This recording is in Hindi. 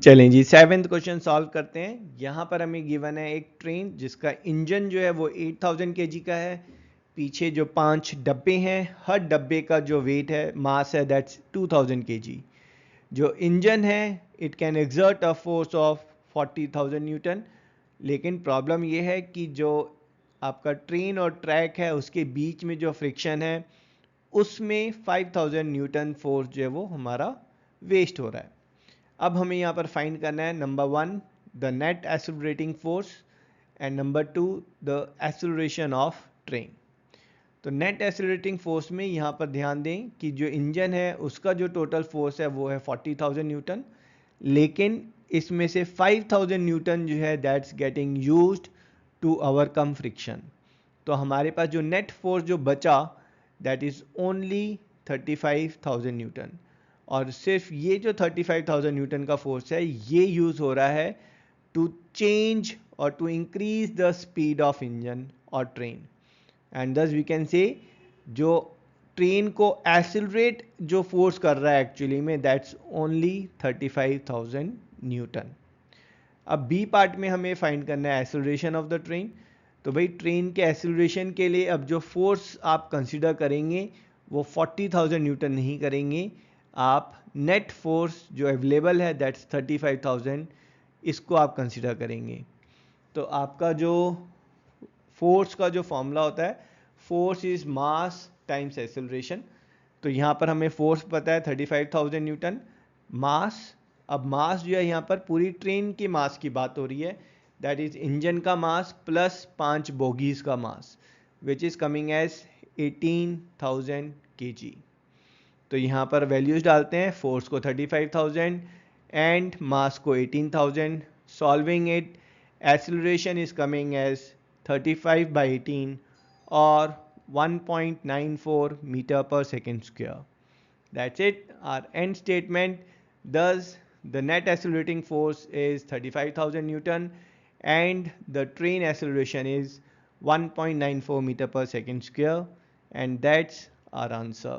चलें जी, 7th क्वेश्चन सॉल्व करते हैं। यहाँ पर हमें गिवन है एक ट्रेन जिसका इंजन जो है वो 8000 केजी का है। पीछे जो 5 डब्बे हैं, हर डब्बे का जो वेट है, मास है, दैट्स 2000 केजी। जो इंजन है, it can exert a force of 40,000 Newton. लेकिन प्रॉब्लम ये है कि जो आपका ट्रेन और ट्रैक है उसके बीच में जो फ्रिक्शन है उसमें 5000 न्यूटन फोर्स जो है वो हमारा वेस्ट हो रहा है। अब हमें यहाँ पर फाइंड करना है number 1 the net accelerating force and number 2 the acceleration of train. तो नेट एक्सेलरेटिंग फोर्स में यहाँ पर ध्यान दें कि जो इंजन है उसका जो टोटल फोर्स है वो है 40,000 न्यूटन, लेकिन इसमें से 5000 न्यूटन जो है that's getting used to overcome friction. तो हमारे पास जो नेट फोर्स जो बचा दैट इज ओनली 35,000 न्यूटन, और सिर्फ ये जो 35,000 न्यूटन का फोर्स है ये यूज हो रहा है टू चेंज और to increase the speed of engine और train. And thus we can say जो ट्रेन को एक्सिलरेट जो फोर्स कर रहा है एक्चुअली में दैट्स ओनली 35,000 न्यूटन। अब बी पार्ट में हमें फाइंड करना है एक्सेलरेशन ऑफ द ट्रेन। तो भाई ट्रेन के एक्सेलरेशन के लिए अब जो फोर्स आप कंसिडर करेंगे वो 40,000 न्यूटन नहीं करेंगे, आप नेट फोर्स जो अवेलेबल है दैट्स 35,000, इसको आप कंसिडर करेंगे। तो आपका जो फोर्स का जो फॉर्मूला होता है, force is mass times acceleration. तो यहाँ पर हमें फोर्स पता है 35,000 न्यूटन, मास, अब मास जो है यहाँ पर पूरी ट्रेन की मास की बात हो रही है, दैट इज इंजन का मास प्लस 5 बोगीज का mass which is coming as 18,000 KG. तो यहाँ पर वैल्यूज डालते हैं, फोर्स को 35,000 एंड मास को 18,000, solving it acceleration is coming as 35 by 18 or 1.94 meter per second square. That's it, our end statement. Thus the net accelerating force is 35,000 newton and the train acceleration is 1.94 meter per second square, and that's our answer.